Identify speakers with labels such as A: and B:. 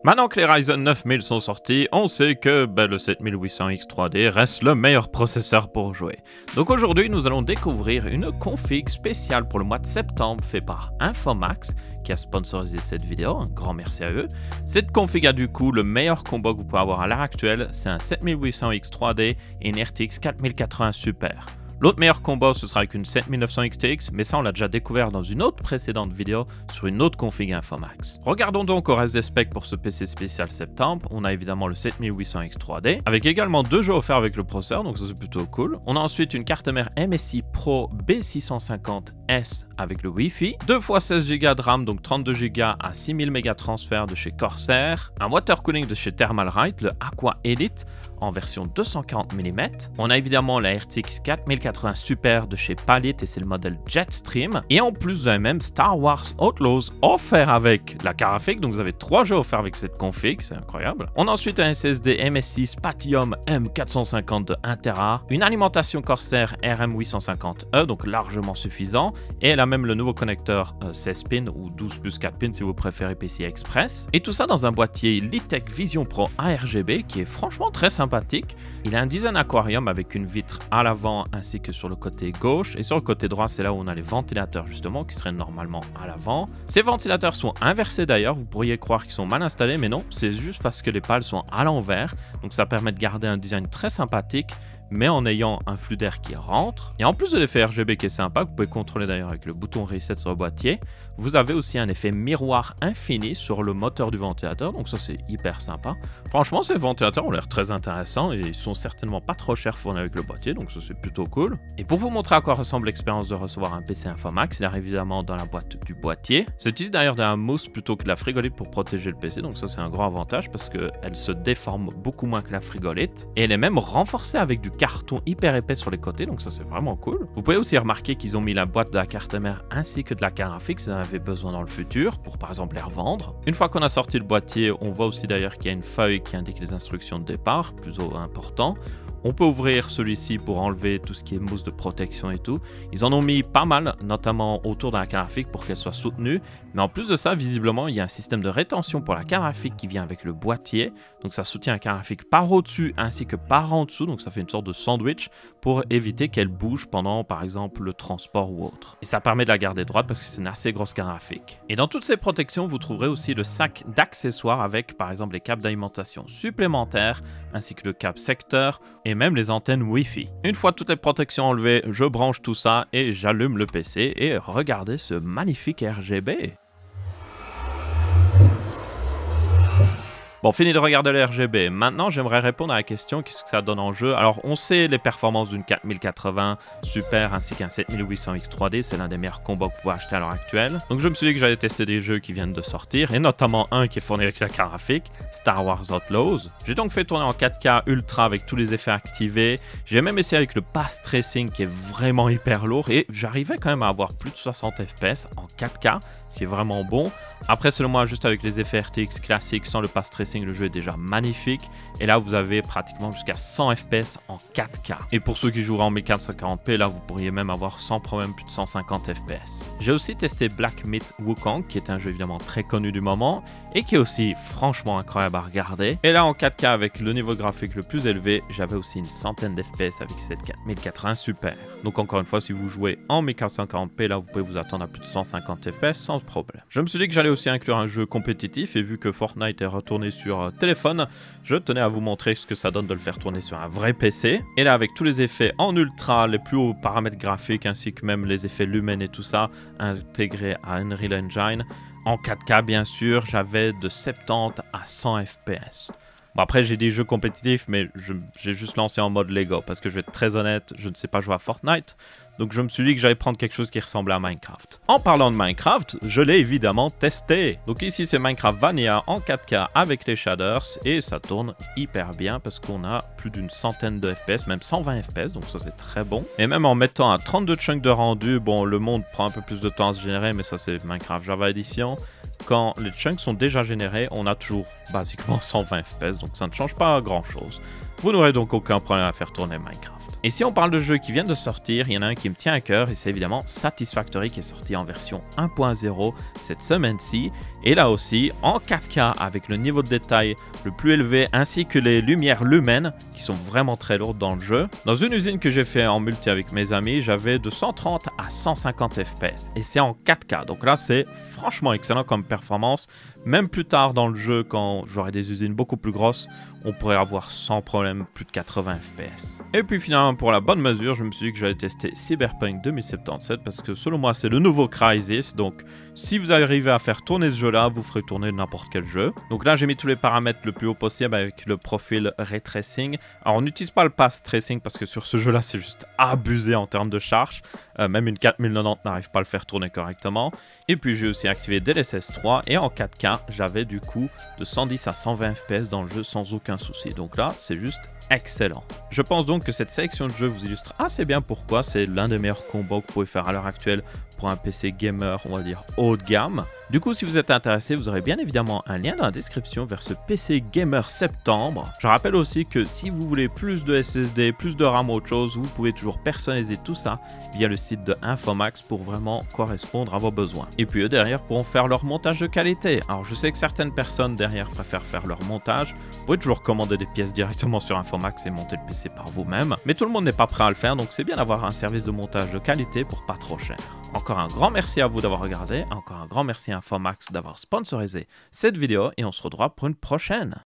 A: Maintenant que les Ryzen 9000 sont sortis, on sait que le 7800X 3D reste le meilleur processeur pour jouer. Donc aujourd'hui, nous allons découvrir une config spéciale pour le mois de septembre fait par Infomax qui a sponsorisé cette vidéo, un grand merci à eux. Cette config a du coup le meilleur combo que vous pouvez avoir à l'heure actuelle, c'est un 7800X 3D et une RTX 4080 Super. L'autre meilleur combo, ce sera avec une 7900 XTX, mais ça on l'a déjà découvert dans une autre précédente vidéo sur une autre config Infomax. Regardons donc au reste des specs pour ce PC spécial septembre. On a évidemment le 7800X 3D, avec également deux jeux offerts avec le processeur, donc ça c'est plutôt cool. On a ensuite une carte mère MSI Pro B650S avec le Wi-Fi, 2 x 16 Go de RAM, donc 32 Go à 6000 mégas transfert de chez Corsair, un water cooling de chez Thermalright, le Aqua Elite en version 240 mm. On a évidemment la RTX 4080 Super de chez Palit et c'est le modèle Jetstream. Et en plus, vous avez même Star Wars Outlaws offert avec la carte graphique. Donc vous avez 3 jeux offerts avec cette config, c'est incroyable. On a ensuite un SSD MSI Spatium M450 de 1 Tera, une alimentation Corsair RM850E, donc largement suffisant. Et elle a même le nouveau connecteur 16 pins ou 12 plus 4 pins si vous préférez PCI Express. Et tout ça dans un boîtier Litech Vision Pro ARGB qui est franchement très sympathique. Il a un design aquarium avec une vitre à l'avant ainsi que sur le côté gauche, et sur le côté droit c'est là où on a les ventilateurs justement qui seraient normalement à l'avant. Ces ventilateurs sont inversés d'ailleurs, vous pourriez croire qu'ils sont mal installés mais non, c'est juste parce que les pales sont à l'envers, donc ça permet de garder un design très sympathique mais en ayant un flux d'air qui rentre. Et en plus de l'effet RGB qui est sympa, que vous pouvez contrôler d'ailleurs avec le bouton reset sur le boîtier, vous avez aussi un effet miroir infini sur le moteur du ventilateur, donc ça c'est hyper sympa. Franchement ces ventilateurs ont l'air très intéressants et ils sont certainement pas trop chers fournis avec le boîtier, donc ça c'est plutôt cool. Et pour vous montrer à quoi ressemble l'expérience de recevoir un PC Infomax, il arrive évidemment dans la boîte du boîtier. C'est utilisé d'ailleurs d'un mousse plutôt que de la frigolite pour protéger le PC, donc ça c'est un grand avantage parce qu'elle se déforme beaucoup moins que la frigolite. Et elle est même renforcée avec du carton hyper épais sur les côtés, donc ça c'est vraiment cool. Vous pouvez aussi remarquer qu'ils ont mis la boîte de la carte mère ainsi que de la carte graphique si vous en avez besoin dans le futur pour par exemple les revendre. Une fois qu'on a sorti le boîtier, on voit aussi d'ailleurs qu'il y a une feuille qui indique les instructions de départ, plus important. On peut ouvrir celui-ci pour enlever tout ce qui est mousse de protection et tout. Ils en ont mis pas mal, notamment autour de la carte graphique pour qu'elle soit soutenue. Mais en plus de ça, visiblement, il y a un système de rétention pour la carte graphique qui vient avec le boîtier. Donc ça soutient la carte graphique par au-dessus ainsi que par en dessous. Donc ça fait une sorte de sandwich pour éviter qu'elle bouge pendant, par exemple, le transport ou autre. Et ça permet de la garder droite parce que c'est une assez grosse carte graphique. Et dans toutes ces protections, vous trouverez aussi le sac d'accessoires avec, par exemple, les câbles d'alimentation supplémentaires ainsi que le câble secteur et même les antennes Wi-Fi. Une fois toutes les protections enlevées, je branche tout ça et j'allume le PC et regardez ce magnifique RGB. Bon, fini de regarder le RGB. Maintenant, j'aimerais répondre à la question qu'est-ce que ça donne en jeu. Alors, on sait les performances d'une 4080 Super ainsi qu'un 7800X 3D. C'est l'un des meilleurs combos que vous pouvez acheter à l'heure actuelle. Donc, je me suis dit que j'allais tester des jeux qui viennent de sortir et notamment un qui est fourni avec la carte graphique, Star Wars Outlaws. J'ai donc fait tourner en 4K Ultra avec tous les effets activés. J'ai même essayé avec le Path Tracing qui est vraiment hyper lourd et j'arrivais quand même à avoir plus de 60 FPS en 4K. Qui est vraiment bon. Après, selon moi, juste avec les effets RTX classiques sans le Path Tracing, le jeu est déjà magnifique. Et là, vous avez pratiquement jusqu'à 100 FPS en 4K. Et pour ceux qui joueraient en 1440p, là, vous pourriez même avoir sans problème plus de 150 FPS. J'ai aussi testé Black Myth Wukong, qui est un jeu évidemment très connu du moment et qui est aussi franchement incroyable à regarder. Et là, en 4K avec le niveau graphique le plus élevé, j'avais aussi une centaine d'FPS avec cette 4080 Super. Donc encore une fois, si vous jouez en 1440p, là, vous pouvez vous attendre à plus de 150 FPS sans problème. Je me suis dit que j'allais aussi inclure un jeu compétitif et vu que Fortnite est retourné sur téléphone, je tenais à vous montrer ce que ça donne de le faire tourner sur un vrai PC. Et là, avec tous les effets en ultra, les plus hauts paramètres graphiques ainsi que même les effets lumen et tout ça intégrés à Unreal Engine, en 4K bien sûr, j'avais de 70 à 100 FPS. Bon, après, j'ai des jeux compétitifs, mais j'ai juste lancé en mode Lego parce que je vais être très honnête, je ne sais pas jouer à Fortnite. Donc je me suis dit que j'allais prendre quelque chose qui ressemblait à Minecraft. En parlant de Minecraft, je l'ai évidemment testé. Donc ici c'est Minecraft Vanilla en 4K avec les shaders et ça tourne hyper bien parce qu'on a plus d'une centaine de FPS, même 120 FPS, donc ça c'est très bon. Et même en mettant un 32 chunks de rendu, bon le monde prend un peu plus de temps à se générer, mais ça c'est Minecraft Java Edition. Quand les chunks sont déjà générés, on a toujours basiquement 120 FPS, donc ça ne change pas grand chose. Vous n'aurez donc aucun problème à faire tourner Minecraft. Et si on parle de jeux qui viennent de sortir, il y en a un qui me tient à cœur et c'est évidemment Satisfactory qui est sorti en version 1.0 cette semaine-ci. Et là aussi en 4K avec le niveau de détail le plus élevé ainsi que les lumières lumens qui sont vraiment très lourdes dans le jeu. Dans une usine que j'ai fait en multi avec mes amis, j'avais de 130 à 150 FPS et c'est en 4K. Donc là c'est franchement excellent comme performance. Même plus tard dans le jeu, quand j'aurai des usines beaucoup plus grosses, on pourrait avoir sans problème plus de 80 FPS. Et puis finalement, pour la bonne mesure, je me suis dit que j'allais tester Cyberpunk 2077 parce que selon moi, c'est le nouveau Crysis. Donc si vous arrivez à faire tourner ce jeu-là, vous ferez tourner n'importe quel jeu. Donc là, j'ai mis tous les paramètres le plus haut possible avec le profil Ray Tracing. Alors on n'utilise pas le Path Tracing parce que sur ce jeu-là, c'est juste abusé en termes de charge. Même une 4090 n'arrive pas à le faire tourner correctement. Et puis j'ai aussi activé DLSS 3 et en 4K, j'avais du coup de 110 à 120 FPS dans le jeu sans aucun souci. Donc là, c'est juste excellent. Je pense donc que cette sélection de jeux vous illustre assez bien pourquoi c'est l'un des meilleurs combos que vous pouvez faire à l'heure actuelle pour un PC gamer, on va dire haut de gamme. Du coup, si vous êtes intéressé, vous aurez bien évidemment un lien dans la description vers ce PC Gamer Septembre. Je rappelle aussi que si vous voulez plus de SSD, plus de RAM ou autre chose, vous pouvez toujours personnaliser tout ça via le site de Infomax pour vraiment correspondre à vos besoins. Et puis eux derrière pourront faire leur montage de qualité. Alors je sais que certaines personnes derrière préfèrent faire leur montage. Vous pouvez toujours commander des pièces directement sur Infomax et monter le PC par vous-même. Mais tout le monde n'est pas prêt à le faire, donc c'est bien d'avoir un service de montage de qualité pour pas trop cher. Encore un grand merci à vous d'avoir regardé, encore un grand merci à Infomax d'avoir sponsorisé cette vidéo et on se retrouvera pour une prochaine.